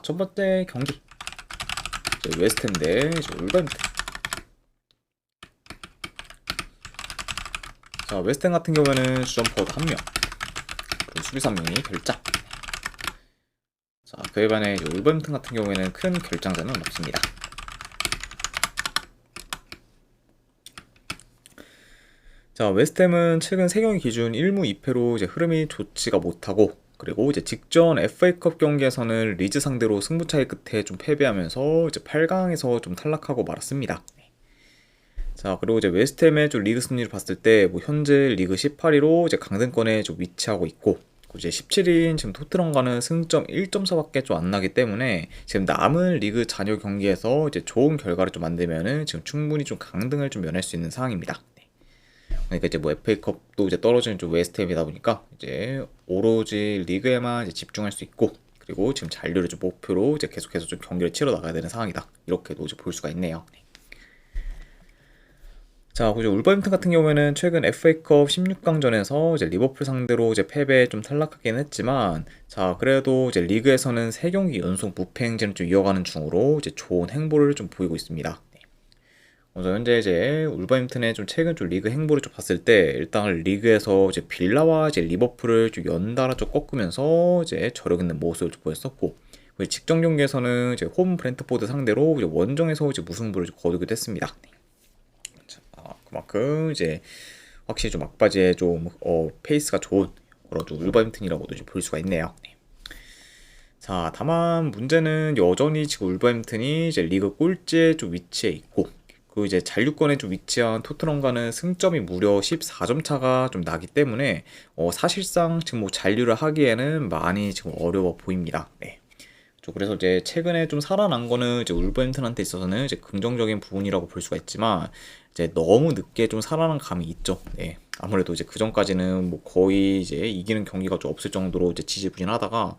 첫 번째 경기. 웨스트햄 대 울버햄튼. 웨스트햄 같은 경우에는 주전 포워드 1명, 그리고 수비수 1명이 결장. 그에 반해 울버햄튼 같은 경우에는 큰 결장자는 없습니다. 웨스트햄은 최근 3경기 기준 1무 2패로 흐름이 좋지가 못하고, 그리고 직전 FA컵 경기에서는 리즈 상대로 승부 차이 끝에 좀 패배하면서 8강에서 좀 탈락하고 말았습니다. 그리고 웨스트햄의 리그 순위를 봤을 때 현재 리그 18위로 강등권에 위치하고 있고, 17위인 지금 토트넘과는 승점 1.4밖에 안 나기 때문에 지금 남은 리그 잔여 경기에서 좋은 결과를 좀 만들면은 지금 충분히 강등을 면할 수 있는 상황입니다. 그러니까 FA컵도 떨어지는 웨스트햄이다 보니까 오로지 리그에만 집중할 수 있고, 그리고 지금 잔류를 목표로 계속해서 경기를 치러 나가야 되는 상황이다, 이렇게도 볼 수가 있네요. 울버햄튼 같은 경우에는 최근 FA컵 16강전에서 리버풀 상대로 패배에 탈락하긴 했지만, 그래도 리그에서는 3경기 연속 무패 행진을 이어가는 중으로 좋은 행보를 보이고 있습니다. 현재 울버햄튼의 최근 리그 행보를 봤을 때, 일단 리그에서 빌라와 리버풀을 연달아 꺾으면서 저력 있는 모습을 보였었고, 직전 경기에서는 홈 브렌트포드 상대로 원정에서 무승부를 거두기도 했습니다. 그만큼 확실히 막바지에 페이스가 좋은 그런 울버햄튼이라고도 볼 수가 있네요. 다만 문제는 여전히 지금 울버햄튼이 리그 꼴찌에 위치해 있고, 그 잔류권에 위치한 토트넘과는 승점이 무려 14점 차가 나기 때문에 사실상 지금 잔류를 하기에는 많이 지금 어려워 보입니다. 네. 그래서 최근에 살아난 거는 울버햄튼한테 있어서는 긍정적인 부분이라고 볼 수가 있지만, 너무 늦게 살아난 감이 있죠. 네. 아무래도 그 전까지는 거의 이기는 경기가 없을 정도로 지지부진하다가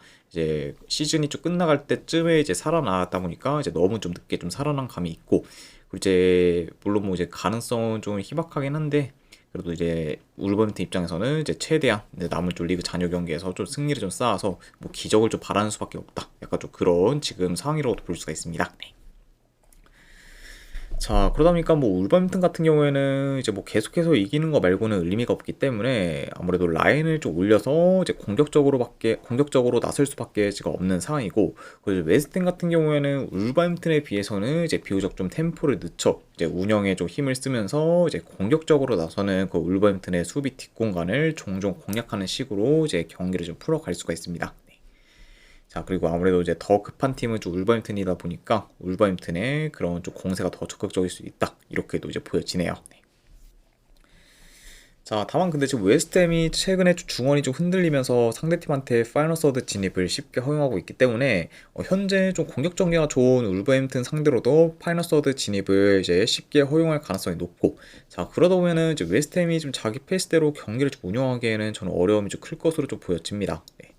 시즌이 끝나갈 때쯤에 살아나다 보니까 너무 늦게 살아난 감이 있고, 그리고 물론 가능성은 희박하긴 한데, 그래도 울버햄튼 입장에서는 최대한 남은 리그 잔여 경기에서 승리를 쌓아서 기적을 바라는 수밖에 없다, 약간 그런 지금 상황이라고 볼 수가 있습니다. 네. 그러다 보니까 울버햄튼 같은 경우에는 계속해서 이기는 거 말고는 의미가 없기 때문에 아무래도 라인을 올려서 공격적으로 나설 수밖에 없는 상황이고, 그리고 웨스트햄 같은 경우에는 울버햄튼에 비해서는 비교적 템포를 늦춰 운영에 힘을 쓰면서 공격적으로 나서는 그 울버햄튼의 수비 뒷공간을 종종 공략하는 식으로 경기를 풀어갈 수가 있습니다. 그리고 아무래도 더 급한 팀은 울버햄튼이다 보니까 울버햄튼의 그런 공세가 더 적극적일 수 있다, 이렇게도 보여지네요. 네. 다만 근데 지금 웨스트햄이 최근에 중원이 흔들리면서 상대팀한테 파이널 서드 진입을 쉽게 허용하고 있기 때문에 현재 공격 전개가 좋은 울버햄튼 상대로도 파이널 서드 진입을 쉽게 허용할 가능성이 높고, 그러다 보면은 웨스트햄이 자기 페이스대로 경기를 운영하기에는 저는 어려움이 클 것으로 보여집니다. 네.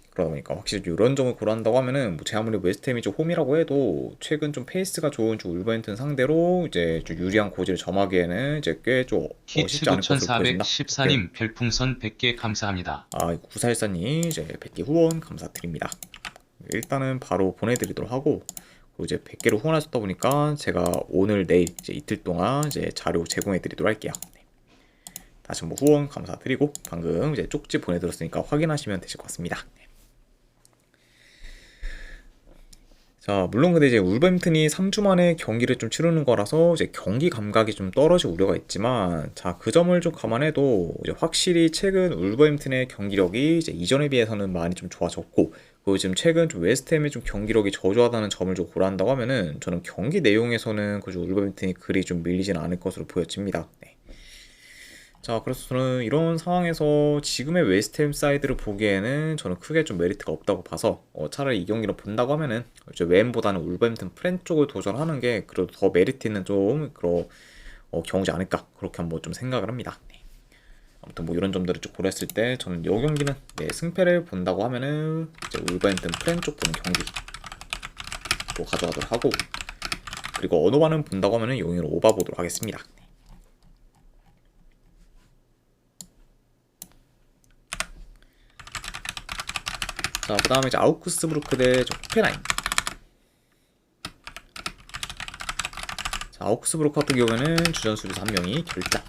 그러다 보니까 확실히 이런 점을 고려한다고 하면은 제 아무리 웨스트햄이 홈이라고 해도 최근 페이스가 좋은 울버햄튼 상대로 유리한 고지를 점하기에는 꽤 쉽지 않을 것으로 보여진다, 이렇게. 9414님 별풍선 100개 감사합니다. 9414님 100개 후원 감사드립니다. 일단은 바로 보내드리도록 하고, 그리고 100개를 후원하셨다 보니까 제가 오늘 내일 이틀 동안 자료 제공해드리도록 할게요. 네. 다시 한번 후원 감사드리고, 방금 쪽지 보내드렸으니까 확인하시면 되실 것 같습니다. 물론 근데 울버햄튼이 3주 만에 경기를 치르는 거라서 경기 감각이 떨어질 우려가 있지만, 그 점을 감안해도 확실히 최근 울버햄튼의 경기력이 이전에 비해서는 많이 좋아졌고, 그리고 지금 최근 웨스트햄의 경기력이 저조하다는 점을 고려한다고 하면은 저는 경기 내용에서는 울버햄튼이 그리 밀리지는 않을 것으로 보여집니다. 네. 그래서 저는 이런 상황에서 지금의 웨스트햄 사이드를 보기에는 저는 크게 메리트가 없다고 봐서, 차라리 이 경기를 본다고 하면은 웨엠보다는 울버햄튼 프렌 쪽을 도전하는 게 그래도 더 메리트 있는 그런 경우지 않을까, 그렇게 한번 생각을 합니다. 네. 아무튼 이런 점들을 고려했을 때 저는 이 경기는 승패를 본다고 하면은 울버햄튼 프렌 쪽 보는 경기로 가져가도록 하고, 그리고 언어반은 본다고 하면은 용의로 오바 보도록 하겠습니다. 자, 그 다음에 이제 아우크스부르크 대 호펜하임. 자, 아우크스부르크 같은 경우에는 주전 수비수 1명이 결장.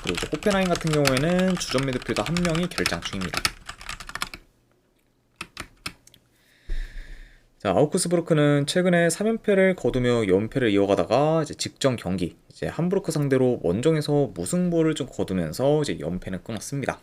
그리고 이제 호펜하임 같은 경우에는 주전 미드필더 1명이 결장 중입니다. 자, 아우크스부르크는 최근에 3연패를 거두며 연패를 이어가다가 이제 직전 경기 이제 함부르크 상대로 원정에서 무승부를 좀 거두면서 이제 연패는 끊었습니다.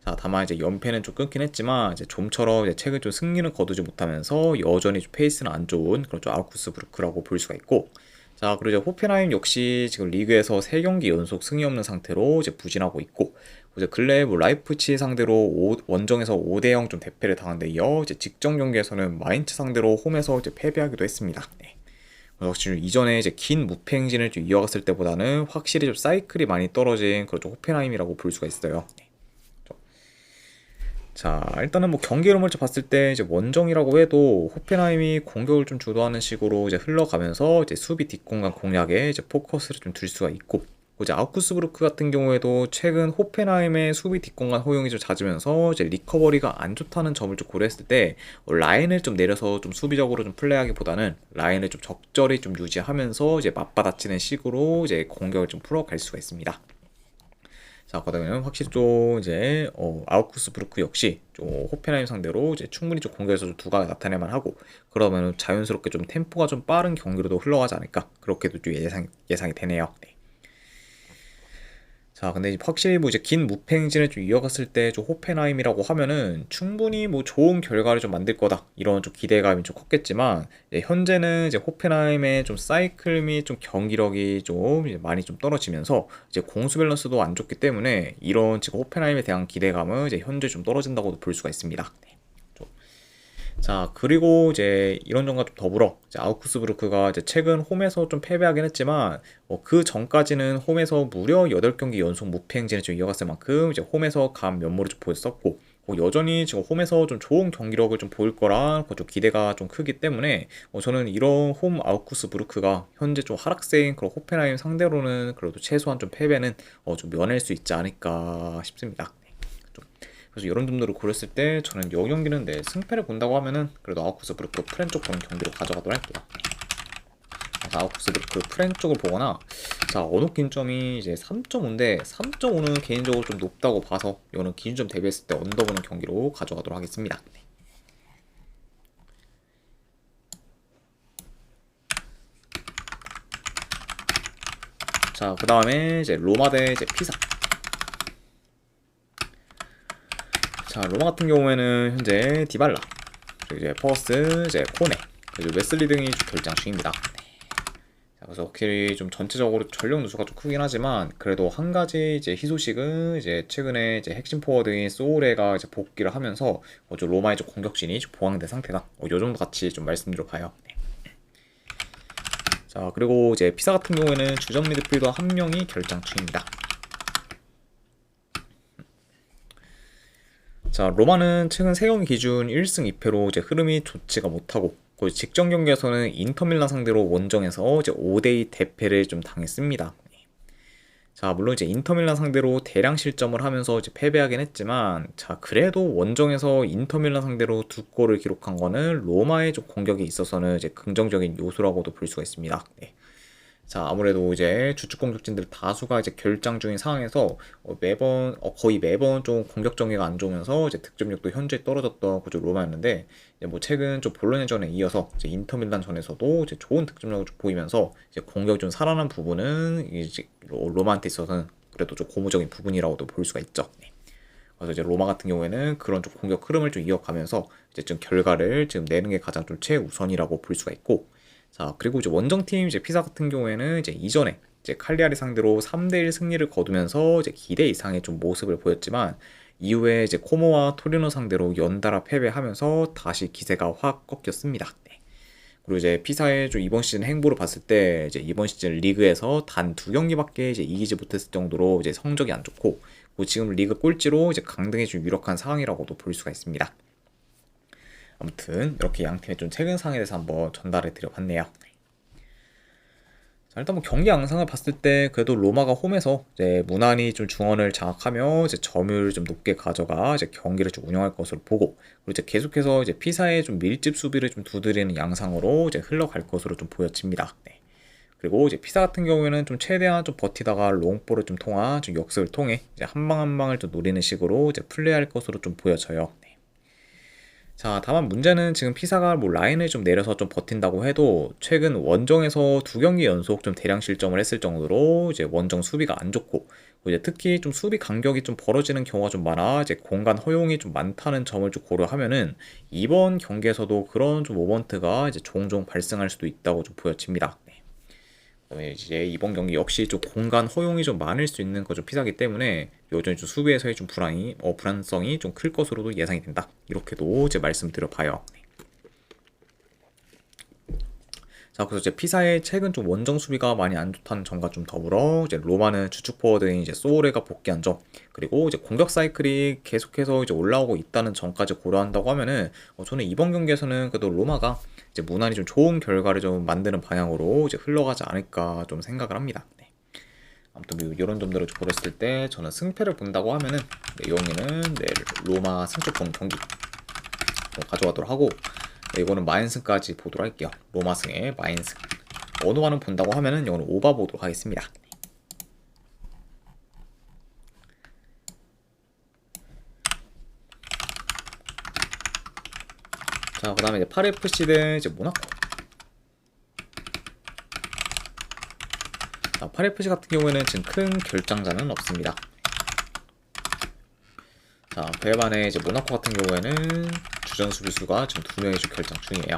자, 다만 이제 연패는 좀 끊긴 했지만 이제 좀처럼 이제 최근 좀 승리는 거두지 못하면서 여전히 좀 페이스는 안 좋은 그런 좀 아우크스부르크라고 볼 수가 있고, 자, 그리고 이제 호펜하임 역시 지금 리그에서 3경기 연속 승이 없는 상태로 이제 부진하고 있고, 이제 근래 뭐 라이프치 상대로 원정에서 5대0 좀 대패를 당한 데 이어 이제 직전 경기에서는 마인츠 상대로 홈에서 이제 패배하기도 했습니다. 네. 역시 이전에 이제 긴 무패 행진을 좀 이어갔을 때보다는 확실히 좀 사이클이 많이 떨어진 그런 좀 호펜하임이라고 볼 수가 있어요. 네. 자, 일단은 뭐 경기 흐름을 봤을 때 이제 원정이라고 해도 호펜하임이 공격을 좀 주도하는 식으로 이제 흘러가면서 이제 수비 뒷공간 공략에 이제 포커스를 좀 둘 수가 있고, 이제 아우크스부르크 같은 경우에도 최근 호펜하임의 수비 뒷공간 허용이 좀 잦으면서 이제 리커버리가 안 좋다는 점을 좀 고려했을 때 라인을 좀 내려서 좀 수비적으로 좀 플레이하기보다는 라인을 좀 적절히 좀 유지하면서 이제 맞받아치는 식으로 이제 공격을 좀 풀어갈 수가 있습니다. 자, 그다음에는 확실히 좀 이제 아우크스부르크 역시 좀 호펜하임 상대로 이제 충분히 좀 공격에서 좀 두각을 나타내만 하고, 그러면 자연스럽게 좀 템포가 좀 빠른 경기로도 흘러가지 않을까, 그렇게도 좀 예상이 되네요. 네. 자, 근데 확실히 뭐 이제 긴 무패 행진을 좀 이어갔을 때 좀 호펜하임이라고 하면은 충분히 뭐 좋은 결과를 좀 만들 거다, 이런 좀 기대감이 좀 컸겠지만, 이제 현재는 이제 호펜하임의 좀 사이클 및 좀 경기력이 좀 이제 많이 좀 떨어지면서 이제 공수 밸런스도 안 좋기 때문에 이런 지금 호펜하임에 대한 기대감은 이제 현재 좀 떨어진다고도 볼 수가 있습니다. 네. 자, 그리고 이제 이런 점과 좀 더불어 이제 아우크스부르크가 이제 최근 홈에서 좀 패배하긴 했지만 그 전까지는 홈에서 무려 8경기 연속 무패 행진을 좀 이어갔을 만큼 이제 홈에서 감 면모를 좀 보였었고, 여전히 지금 홈에서 좀 좋은 경기력을 좀 보일 거라 좀 기대가 좀 크기 때문에 저는 이런 홈 아우크스부르크가 현재 좀 하락세인 그런 호펜하임 상대로는 그래도 최소한 좀 패배는 좀 면할 수 있지 않을까 싶습니다. 그래서 이런 점들을 고렸을 때 저는 이 경기는 내 승패를 본다고 하면은 그래도 아우크스부르크 프렌 쪽 보는 경기로 가져가도록 할게요. 그래서 아우크스부르크 프렌 쪽을 보거나, 자, 언어 기준점이 이제 3.5인데 3.5는 개인적으로 좀 높다고 봐서 이거는 기준점 대비했을 때 언더 보는 경기로 가져가도록 하겠습니다. 자, 그 다음에 이제 로마 대 이제 피사. 자, 로마 같은 경우에는 현재 디발라, 그리고 이제 퍼스, 이제 코네, 그리고 웨슬리 등이 좀 결장 중입니다. 자, 그래서 확실히 좀 전체적으로 전력 누수가 좀 크긴 하지만 그래도 한 가지 이제 희소식은 이제 최근에 이제 핵심 포워드인 소우레가 이제 복귀를 하면서 좀 로마의 좀 공격진이 좀 보강된 상태다, 요 정도 같이 좀 말씀드려 봐요. 네. 자, 그리고 이제 피사 같은 경우에는 주전 미드필더 1명이 결장 중입니다. 자, 로마는 최근 3경기 기준 1승 2패로 이제 흐름이 좋지가 못하고, 거의 직전 경기에서는 인터밀란 상대로 원정에서 이제 5대2 대패를 좀 당했습니다. 자, 물론 이제 인터밀란 상대로 대량 실점을 하면서 이제 패배하긴 했지만, 자, 그래도 원정에서 인터밀란 상대로 2골을 기록한 거는 로마의 좀 공격에 있어서는 이제 긍정적인 요소라고도 볼 수가 있습니다. 네. 자, 아무래도 이제 주축 공격진들 다수가 이제 결장 중인 상황에서 매번 거의 매번 좀 공격 정리가 안 좋으면서 이제 득점력도 현재 떨어졌던 구조 로마였는데, 이제 뭐 최근 좀 볼로냐전에 이어서 이제 인터밀란전에서도 이제 좋은 득점력을 좀 보이면서 이제 공격이 좀 살아난 부분은 이제 로마한테 있어서는 그래도 좀 고무적인 부분이라고도 볼 수가 있죠. 네. 그래서 이제 로마 같은 경우에는 그런 좀 공격 흐름을 좀 이어가면서 이제 좀 결과를 지금 내는 게 가장 좀 최우선이라고 볼 수가 있고, 자, 그리고 이제 원정팀 이제 피사 같은 경우에는 이제 이전에 이제 칼리아리 상대로 3대1 승리를 거두면서 이제 기대 이상의 좀 모습을 보였지만, 이후에 이제 코모와 토리노 상대로 연달아 패배하면서 다시 기세가 확 꺾였습니다. 네. 그리고 이제 피사의 좀 이번 시즌 행보를 봤을 때 이제 이번 시즌 리그에서 단 2경기밖에 이제 이기지 못했을 정도로 이제 성적이 안 좋고, 지금 리그 꼴찌로 이제 강등에 좀 유력한 상황이라고도 볼 수가 있습니다. 아무튼 이렇게 양 팀의 좀 최근 상황에 대해서 한번 전달해 드려봤네요. 자, 일단 뭐 경기 양상을 봤을 때 그래도 로마가 홈에서 이제 무난히 좀 중원을 장악하며 이제 점유율을 좀 높게 가져가 이제 경기를 좀 운영할 것으로 보고, 그리고 이제 계속해서 이제 피사의 좀 밀집 수비를 좀 두드리는 양상으로 이제 흘러갈 것으로 좀 보여집니다. 네. 그리고 이제 피사 같은 경우에는 좀 최대한 좀 버티다가 롱볼을 좀 통한 좀 역습을 통해 이제 한 방 한 방을 좀 노리는 식으로 이제 플레이할 것으로 좀 보여져요. 네. 자, 다만 문제는 지금 피사가 뭐 라인을 좀 내려서 좀 버틴다고 해도 최근 원정에서 두 경기 연속 좀 대량 실점을 했을 정도로 이제 원정 수비가 안 좋고, 이제 특히 좀 수비 간격이 좀 벌어지는 경우가 좀 많아 이제 공간 허용이 좀 많다는 점을 좀 고려하면은 이번 경기에서도 그런 좀 모먼트가 이제 종종 발생할 수도 있다고 좀 보여집니다. 네. 그다음에 이제 이번 경기 역시 좀 공간 허용이 좀 많을 수 있는 거좀 피사기 때문에 여전히 좀 수비에서의 좀 불안성이 좀 클 것으로도 예상이 된다. 이렇게도 이제 말씀드려봐요. 네. 자, 그래서 이제 피사의 최근 좀 원정 수비가 많이 안 좋다는 점과 좀 더불어 이제 로마는 주축 포워드인 이제 소레가 복귀한 점, 그리고 이제 공격 사이클이 계속해서 이제 올라오고 있다는 점까지 고려한다고 하면은 저는 이번 경기에서는 그래도 로마가 이제 무난히 좀 좋은 결과를 좀 만드는 방향으로 이제 흘러가지 않을까 좀 생각을 합니다. 네. 아무튼 뭐 이런 점들을 좀 고렸을 때 저는 승패를 본다고 하면은 네, 여기는 네, 로마 승조권 경기 가져가도록 하고, 네, 이거는 마인승까지 보도록 할게요. 로마승의 마인승. 어느와는 본다고 하면은 이거는 오바 보도록 하겠습니다. 자, 그 다음에 이제 8FC 대 이제 모나코. 자, 8FC 같은 경우에는 지금 큰 결장자는 없습니다. 자, 그에 반해 이제 모나코 같은 경우에는 주전 수비수가 지금 2명이 좀 결장 중이에요.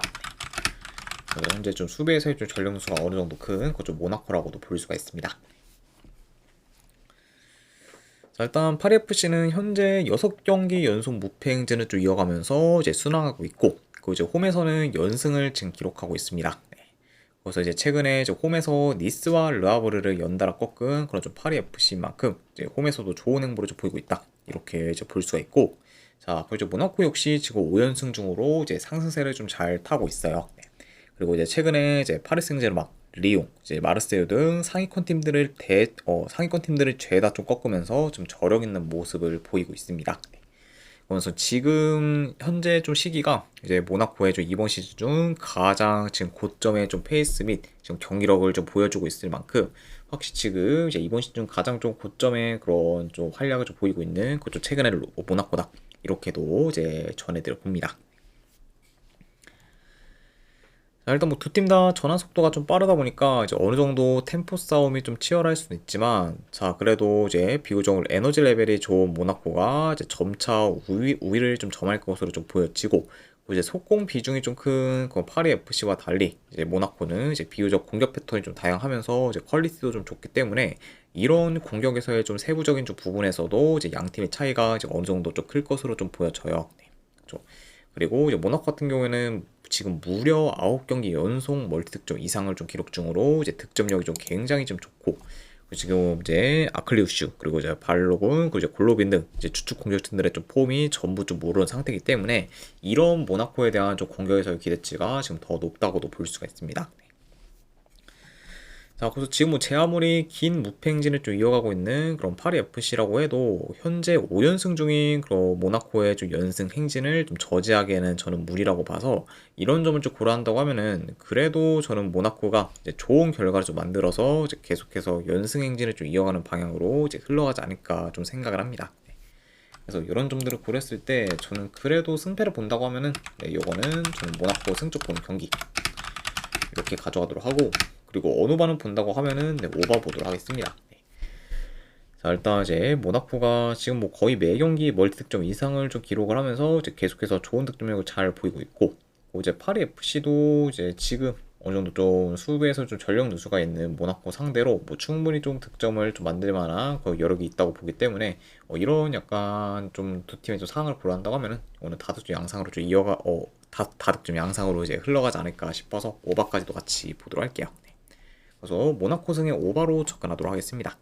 현재 좀 수비에서의 좀 전력 누수가 어느 정도 큰 그 좀 모나코라고도 볼 수가 있습니다. 자, 일단 8FC는 현재 6경기 연속 무패 행진을 좀 이어가면서 이제 순항하고 있고, 그리고 이제 홈에서는 연승을 지금 기록하고 있습니다. 네. 그래서 이제 최근에 이제 홈에서 니스와 르아브르를 연달아 꺾은 그런 좀 8FC만큼 이제 홈에서도 좋은 행보를 좀 보이고 있다. 이렇게 이제 볼 수가 있고, 자, 그리고 이제 모나코 역시 지금 5연승 중으로 이제 상승세를 좀 잘 타고 있어요. 네. 그리고 이제 최근에 이제 파리 생제르맹, 리옹, 이제 마르세유 등 상위권 팀들을 죄다 좀 꺾으면서 좀 저력 있는 모습을 보이고 있습니다. 그래서 지금 현재 좀 시기가 이제 모나코의 좀 이번 시즌 중 가장 지금 고점의 좀 페이스 및 지금 경기력을 좀 보여주고 있을 만큼 확실히 지금 이제 이번 시즌 좀 고점의 그런 좀 활약을 좀 보이고 있는 그좀 최근의 모나코다. 이렇게도 이제 전해드려 봅니다. 자, 일단 뭐 두 팀 다 전환 속도가 좀 빠르다 보니까 이제 어느 정도 템포 싸움이 좀 치열할 수는 있지만, 자, 그래도 이제 비교적 에너지 레벨이 좋은 모나코가 이제 점차 우위를 좀 점할 것으로 좀 보여지고, 이제 속공 비중이 좀 큰 파리 FC와 달리 이제 모나코는 이제 비교적 공격 패턴이 좀 다양하면서 이제 퀄리티도 좀 좋기 때문에 이런 공격에서의 좀 세부적인 좀 부분에서도 이제 양 팀의 차이가 이제 어느 정도 좀 클 것으로 좀 보여져요. 네. 그렇죠. 그리고 이제 모나코 같은 경우에는 지금 무려 9경기 연속 멀티득점 이상을 좀 기록 중으로 이제 득점력이 좀 굉장히 좀 좋고, 지금 이제 아클리우슈, 그리고 이제 발로군, 그리고 이제 골로빈 등 이제 주축 공격진들의 좀 폼이 전부 좀 오른 상태이기 때문에 이런 모나코에 대한 좀 공격에서의 기대치가 지금 더 높다고도 볼 수가 있습니다. 자, 그래서 지금 뭐 제 아무리 긴 무패 행진을 좀 이어가고 있는 그런 파리 FC라고 해도 현재 5연승 중인 그런 모나코의 좀 연승 행진을 좀 저지하기에는 저는 무리라고 봐서, 이런 점을 좀 고려한다고 하면은 그래도 저는 모나코가 이제 좋은 결과를 좀 만들어서 이제 계속해서 연승 행진을 좀 이어가는 방향으로 이제 흘러가지 않을까 좀 생각을 합니다. 그래서 이런 점들을 고렸을 때 저는 그래도 승패를 본다고 하면은 네, 이거는 저는 모나코 승조권 경기 이렇게 가져가도록 하고, 그리고 어느 반은 본다고 하면은 네, 오바 보도록 하겠습니다. 네. 자, 일단 이제 모나코가 지금 뭐 거의 매 경기 멀티 득점 이상을 좀 기록을 하면서 이제 계속해서 좋은 득점력을 잘 보이고 있고, 이제 파리 FC도 이제 지금 어느 정도 좀 수비에서 좀 전력 누수가 있는 모나코 상대로 뭐 충분히 좀 득점을 좀 만들 만한 거의 여력이 있다고 보기 때문에 이런 약간 좀 두 팀의 좀 상황을 고려한다고 하면은 오늘 다득점 양상으로 좀 다득점 양상으로 이제 흘러가지 않을까 싶어서 오바까지도 같이 보도록 할게요. 네. 그래서 모나코 승의 오바로 접근하도록 하겠습니다.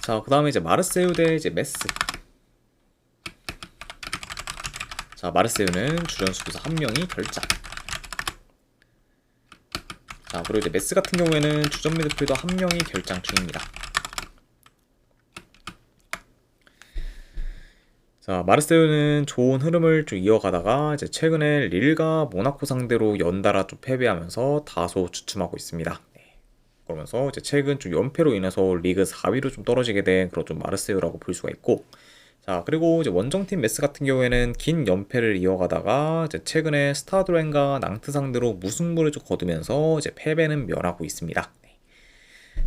자, 그 다음에 이제 마르세유 대 이제 메스. 자, 자, 마르세유는 주전 수비수 한 명이 결장. 자, 그리고 이제 메스 같은 경우에는 주전 미드필더 한 명이 결장 중입니다. 자, 마르세유는 좋은 흐름을 좀 이어가다가 이제 최근에 릴과 모나코 상대로 연달아 좀 패배하면서 다소 주춤하고 있습니다. 그러면서 이제 최근 좀 연패로 인해서 리그 4위로 좀 떨어지게 된 그런 좀 마르세유라고 볼 수가 있고, 자, 그리고 이제 원정팀 메스 같은 경우에는 긴 연패를 이어가다가 이제 최근에 스타드렌과 낭트 상대로 무승부를 좀 거두면서 이제 패배는 면하고 있습니다.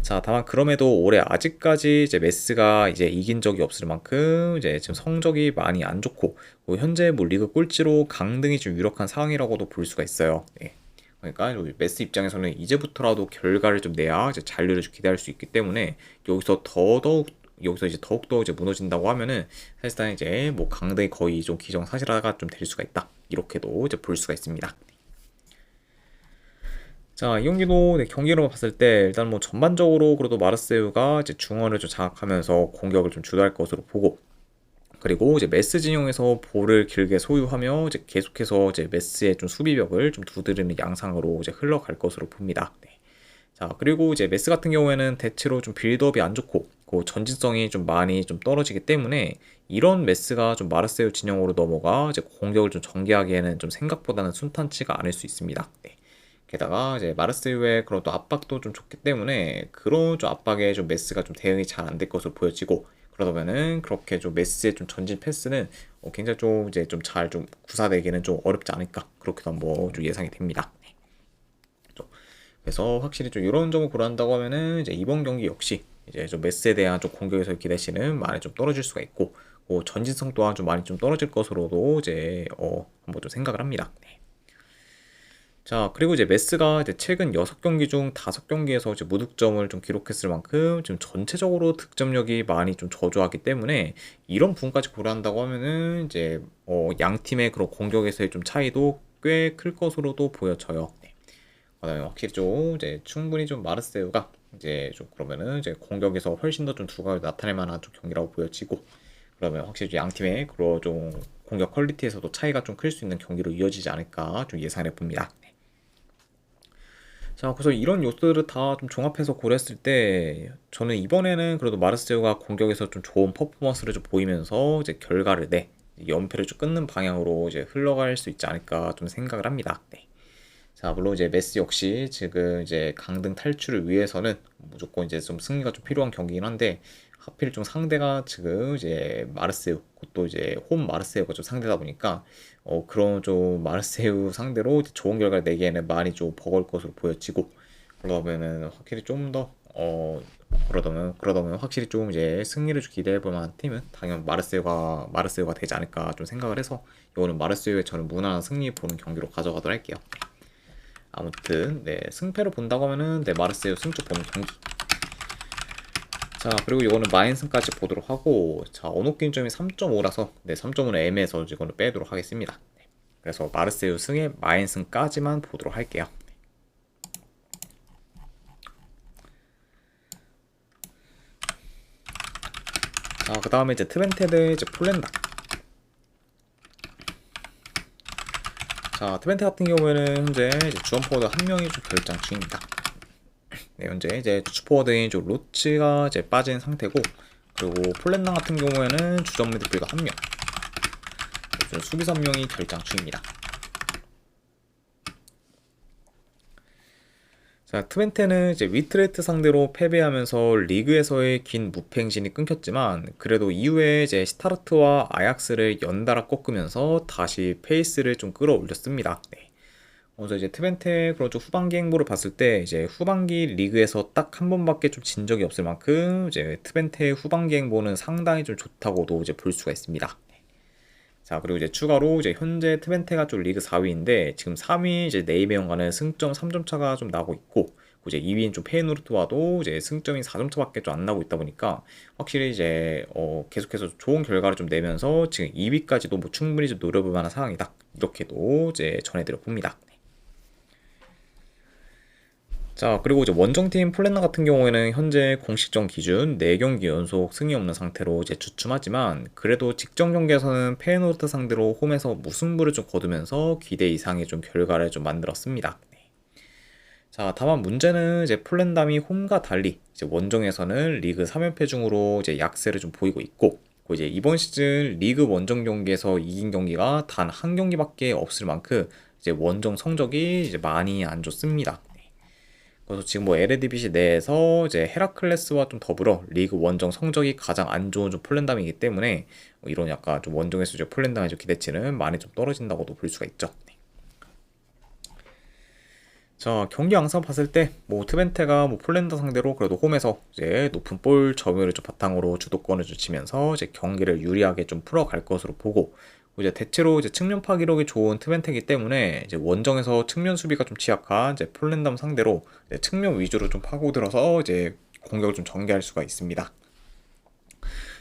자, 다만 그럼에도 올해 아직까지 이제 메스가 이제 이긴 적이 없을 만큼 이제 지금 성적이 많이 안 좋고, 뭐 현재 뭐 리그 꼴찌로 강등이 좀 유력한 상황이라고도 볼 수가 있어요. 네. 그러니까 메스 입장에서는 이제부터라도 결과를 좀 내야 이제 잔류를 좀 기대할 수 있기 때문에 여기서 이제 더욱더 이제 무너진다고 하면은 사실상 이제 뭐 강등이 거의 좀 기정사실화가 좀 될 수가 있다. 이렇게도 이제 볼 수가 있습니다. 자, 이 경기도 경기로 봤을 때 일단 뭐 전반적으로 그래도 마르세유가 이제 중원을 좀 장악하면서 공격을 좀 주도할 것으로 보고, 그리고 이제 메스 진영에서 볼을 길게 소유하며 이제 계속해서 이제 메스의 좀 수비벽을 좀 두드리는 양상으로 이제 흘러갈 것으로 봅니다. 네. 자, 그리고 이제 메스 같은 경우에는 대체로 좀 빌드업이 안 좋고 그 전진성이 좀 많이 좀 떨어지기 때문에 이런 메스가 좀 마르세유 진영으로 넘어가 이제 공격을 좀 전개하기에는 좀 생각보다는 순탄치가 않을 수 있습니다. 네. 게다가 이제 마르세유의 그런 또 압박도 좀 좋기 때문에 그런 좀 압박에 좀 메스가 좀 대응이 잘 안 될 것으로 보여지고, 그러다 보면은 그렇게 좀 메스의 좀 전진 패스는 굉장히 좀 이제 좀 잘 좀 구사되기는 좀 어렵지 않을까, 그렇게도 한번 좀 예상이 됩니다. 네. 그래서 확실히 좀 이런 점을 고려한다고 하면은 이제 이번 경기 역시 이제 좀 메스에 대한 좀 공격에서의 기대치는 많이 좀 떨어질 수가 있고, 전진성 또한 좀 많이 좀 떨어질 것으로도 이제 한번 좀 생각을 합니다. 네. 자, 그리고 이제 메스가 이제 최근 6경기 중 5경기에서 이제 무득점을 좀 기록했을 만큼 지금 전체적으로 득점력이 많이 좀 저조하기 때문에 이런 부분까지 고려한다고 하면은 이제 양 팀의 그런 공격에서의 좀 차이도 꽤 클 것으로도 보여져요. 네. 그다음에 확실히 좀 이제 충분히 좀 마르세유가 이제 좀 그러면은 이제 공격에서 훨씬 더 좀 두각을 나타낼 만한 좀 경기라고 보여지고, 그러면 확실히 양 팀의 그런 좀 공격 퀄리티에서도 차이가 좀 클 수 있는 경기로 이어지지 않을까 좀 예상해 봅니다. 네. 자, 그래서 이런 요소들을 다 좀 종합해서 고려했을 때 저는 이번에는 그래도 마르세유가 공격에서 좀 좋은 퍼포먼스를 좀 보이면서 이제 결과를 연패를 좀 끊는 방향으로 이제 흘러갈 수 있지 않을까 좀 생각을 합니다. 네. 자, 물론 이제 메시 역시 지금 이제 강등 탈출을 위해서는 무조건 이제 좀 승리가 좀 필요한 경기긴 한데, 하필 좀 상대가 지금 이제 마르세유, 그것도 이제 홈 마르세유가 좀 상대다 보니까 그런 좀 마르세유 상대로 이제 좋은 결과를 내기에는 많이 좀 버거울 것으로 보여지고, 그러면은 확실히 좀 더 그러다 보면 확실히 좀 이제 승리를 좀 기대해 볼 만한 팀은 당연 마르세유가 되지 않을까 좀 생각을 해서 이거는 마르세유의 저는 무난한 승리 보는 경기로 가져가도록 할게요. 아무튼 네, 승패를 본다고 하면은 네, 마르세유 승점 보는 경기. 자, 그리고 이거는 마인승까지 보도록 하고, 자, 언어 게임점이 3.5라서 네, 3.5는 애매해서 이거는 빼도록 하겠습니다. 네. 그래서 마르세유 승에 마인승까지만 보도록 할게요. 자, 그 다음에 이제 트벤테 대 이제 폴렌다. 자, 트벤테 같은 경우에는 현재 이제 주원 포워드 한 명이 좀 결장 중입니다. 네, 현재 이제 주포워드인 좀 로츠가 이제 빠진 상태고, 그리고 폴렌당 같은 경우에는 주전 미드필더 한 명, 수비수 한 명이 결장 중입니다. 자, 트벤테는 이제 위트레트 상대로 패배하면서 리그에서의 긴 무패 행진이 끊겼지만, 그래도 이후에 이제 스타르트와 아약스를 연달아 꺾으면서 다시 페이스를 좀 끌어올렸습니다. 네. 그래서 이제 트벤테 그런 좀 후반기 행보를 봤을 때 이제 후반기 리그에서 딱 한 번밖에 좀 진 적이 없을 만큼 이제 트벤테의 후반기 행보는 상당히 좀 좋다고도 이제 볼 수가 있습니다. 자, 그리고 이제 추가로 이제 현재 트벤테가 좀 리그 4위인데 지금 3위 이제 네이메온과는 승점 3점 차가 좀 나고 있고, 이제 2위인 좀 페이노르트와도 이제 승점이 4점 차밖에 좀 안 나고 있다 보니까 확실히 이제 계속해서 좋은 결과를 좀 내면서 지금 2위까지도 뭐 충분히 좀 노려볼 만한 상황이다. 이렇게도 이제 전해드려 봅니다. 자, 그리고 이제 원정팀 폴란드 같은 경우에는 현재 공식전 기준 4경기 연속 승이 없는 상태로 이제 주춤하지만 그래도 직전 경기에서는 페이노르트 상대로 홈에서 무승부를 좀 거두면서 기대 이상의 좀 결과를 좀 만들었습니다. 네. 자, 다만 문제는 이제 폴란담이 홈과 달리 이제 원정에서는 리그 3연패 중으로 이제 약세를 좀 보이고 있고 그리고 이제 이번 시즌 리그 원정 경기에서 이긴 경기가 단 한 경기밖에 없을 만큼 이제 원정 성적이 이제 많이 안 좋습니다. 그래서 지금 뭐 에르디비시 내에서 이제 헤라클레스와 좀 더불어 리그 원정 성적이 가장 안 좋은 좀 폴란담이기 때문에 이런 약간 좀 원정에서 이제 폴란담의 좀 기대치는 많이 좀 떨어진다고도 볼 수가 있죠. 자, 경기 양상 봤을 때, 뭐, 트벤테가 뭐, 폴란드 상대로 그래도 홈에서 이제 높은 볼 점유율을 좀 바탕으로 주도권을 좀 치면서 이제 경기를 유리하게 좀 풀어갈 것으로 보고, 이제 대체로 이제 측면파 기록이 좋은 트벤테이기 때문에 이제 원정에서 측면 수비가 좀 취약한 이제 폴란드 상대로 이제 측면 위주로 좀 파고들어서 이제 공격을 좀 전개할 수가 있습니다.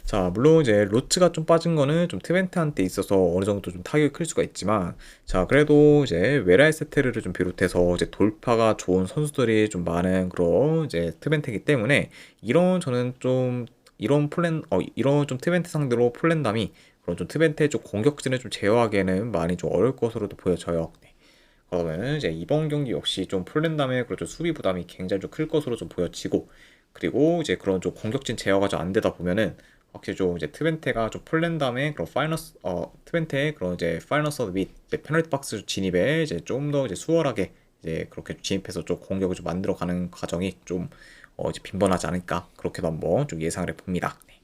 자, 물론 이제 로츠가 좀 빠진 거는 좀 트벤트한테 있어서 어느 정도 좀 타격이 클 수가 있지만, 자, 그래도 이제 웨라이세테르를 좀 비롯해서 이제 돌파가 좋은 선수들이 좀 많은 그런 이제 트벤트이기 때문에 저는 좀 이런 좀 트벤트 상대로 폴란담이 그런 좀 트벤트의 좀 공격진을 좀 제어하기에는 많이 좀 어려울 것으로도 보여져요. 네. 그러면은 이제 이번 경기 역시 좀 폴란담의 그런 좀 수비 부담이 굉장히 좀 클 것으로 좀 보여지고 그리고 이제 그런 좀 공격진 제어가 좀 안 되다 보면은 확실히 좀 이제 트벤테가 좀 폴란담의 그런 트벤테의 그런 이제 파이널 서드 및 이제 페널티 박스 진입에 이제 좀 더 이제 수월하게 이제 그렇게 진입해서 좀 공격을 좀 만들어가는 과정이 좀 이제 빈번하지 않을까 그렇게도 한번 좀 예상을 해봅니다. 네.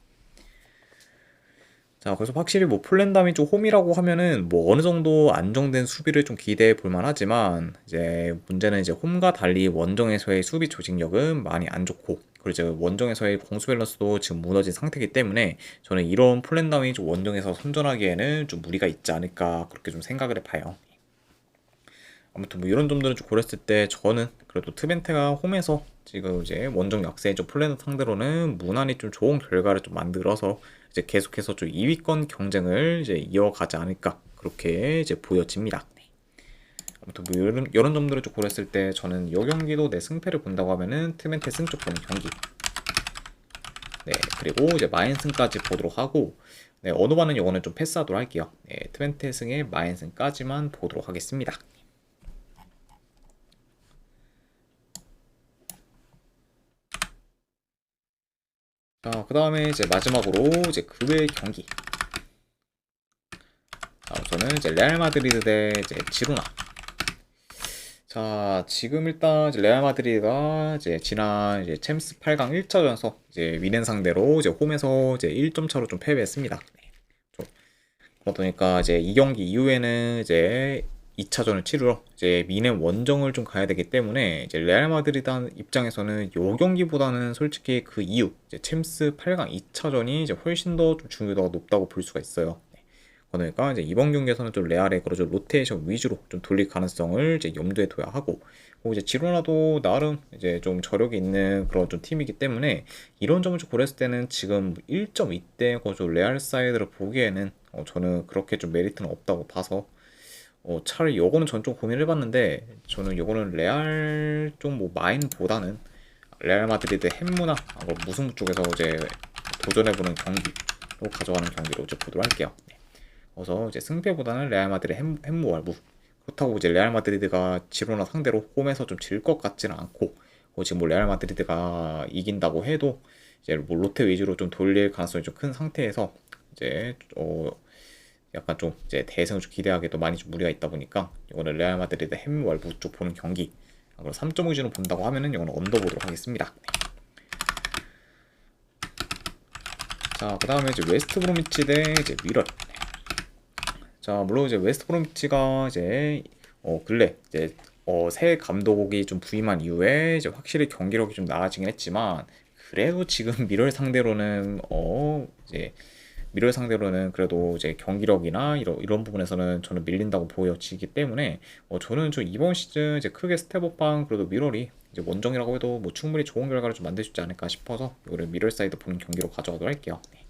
자, 그래서 확실히 뭐 폴란담이 좀 홈이라고 하면은 뭐 어느 정도 안정된 수비를 좀 기대해 볼 만하지만 이제 문제는 이제 홈과 달리 원정에서의 수비 조직력은 많이 안 좋고 그리고 이제 원정에서의 공수 밸런스도 지금 무너진 상태이기 때문에 저는 이런 폴란담이 좀 원정에서 선전하기에는 좀 무리가 있지 않을까 그렇게 좀 생각을 해봐요. 아무튼 뭐 이런 점들을 좀 고렸을 때 저는 그래도 트벤테가 홈에서 지금 이제 원정 약세의 좀 플랜 상대로는 무난히 좀 좋은 결과를 좀 만들어서 이제 계속해서 좀 2위권 경쟁을 이제 이어가지 않을까 그렇게 이제 보여집니다. 네. 아무튼 뭐 이런 점들을 좀 고렸을 때 저는 이 경기도 내 승패를 본다고 하면은 트벤테 승 쪽 보는 경기. 네, 그리고 이제 마인승까지 보도록 하고 네, 어노바는 이거는 좀 패스하도록 할게요. 네, 트벤테 승의 마인승까지만 보도록 하겠습니다. 자, 그 다음에 이제 마지막으로 이제 그 외의 경기. 저는 이제 레알 마드리드 대 이제 지로나. 자, 지금 일단 이제 레알 마드리드가 이제 지난 이제 챔스 8강 1차전에서 이제 미넨 상대로 이제 홈에서 이제 1점 차로 좀 패배했습니다. 네. 그러다 보니까 이제 이 경기 이후에는 이제 2차전을 치르러 이제 미넨 원정을 좀 가야 되기 때문에 이제 레알 마드리드 입장에서는 요 경기보다는 솔직히 그 이후 이제 챔스 8강 2차전이 이제 훨씬 더 좀 중요도가 높다고 볼 수가 있어요. 네. 그러니까 이제 이번 경기에서는 좀 레알의 그런 좀 로테이션 위주로 좀 돌릴 가능성을 이제 염두에 둬야 하고, 그리고 이제 지로나도 나름 이제 좀 저력이 있는 그런 좀 팀이기 때문에 이런 점을 좀 고렸을 때는 지금 1.2대 거저 레알 사이드를 보기에는 저는 그렇게 좀 메리트는 없다고 봐서 차라리 요거는 전 좀 고민을 해봤는데 저는 요거는 레알 좀 뭐 마인보다는 레알 마드리드 햄무나 뭐 무승부 쪽에서 이제 도전해보는 경기로 가져가는 경기로 이제 보도록 할게요. 네. 그래서 이제 승패보다는 레알 마드리드 햄무 월무. 그렇다고 이제 레알 마드리드가 지로나 상대로 홈에서 좀 질 것 같지는 않고 지금 뭐 레알 마드리드가 이긴다고 해도 이제 뭐 롯데 위주로 좀 돌릴 가능성이 좀 큰 상태에서 이제 약간 좀 이제 대승을 좀 기대하기도 많이 좀 무리가 있다 보니까 이거는 레알 마드리드 햄월부 쪽 보는 경기. 그럼 3.5 기준으로 본다고 하면은 이거는 언더 보도록 하겠습니다. 네. 자, 그 다음에 이제 웨스트 브로미치 대 이제 미럴. 네. 자, 물론 이제 웨스트 브로미치가 이제 근래 이제 새 감독이 좀 부임한 이후에 이제 확실히 경기력이 좀 나아지긴 했지만 그래도 지금 미럴 상대로는 이제 미럴 상대로는 그래도 이제 경기력이나 이런 부분에서는 저는 밀린다고 보여지기 때문에 저는 좀 이번 시즌 이제 크게 스텝업한 그래도 미럴이 이제 원정이라고 해도 뭐 충분히 좋은 결과를 좀 만들 수 있지 않을까 싶어서 이거를 미럴 사이드 보는 경기로 가져가도록 할게요. 네.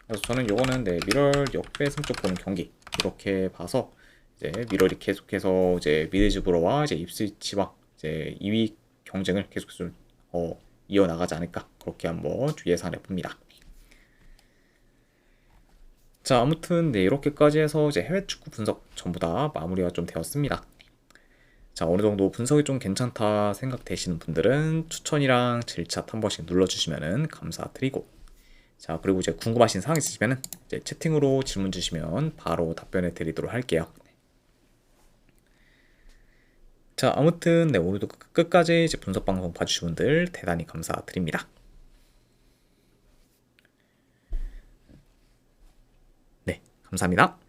그래서 저는 이거는 네, 미럴 역배 승쪽 보는 경기 이렇게 봐서 이제 미럴이 계속해서 이제 미드즈브로와 이제 입스위치와 이제 2위 경쟁을 계속 좀 이어나가지 않을까 그렇게 한번 좀 예상해 봅니다. 자, 아무튼 네, 이렇게까지 해서 이제 해외 축구 분석 전부 다 마무리가 좀 되었습니다. 자, 어느 정도 분석이 좀 괜찮다 생각되시는 분들은 추천이랑 질차 한 번씩 눌러주시면 감사드리고, 자, 그리고 이제 궁금하신 사항 있으시면 이제 채팅으로 질문 주시면 바로 답변해 드리도록 할게요. 자, 아무튼 네, 오늘도 끝까지 이제 분석 방송 봐주신 분들 대단히 감사드립니다. 네, 감사합니다.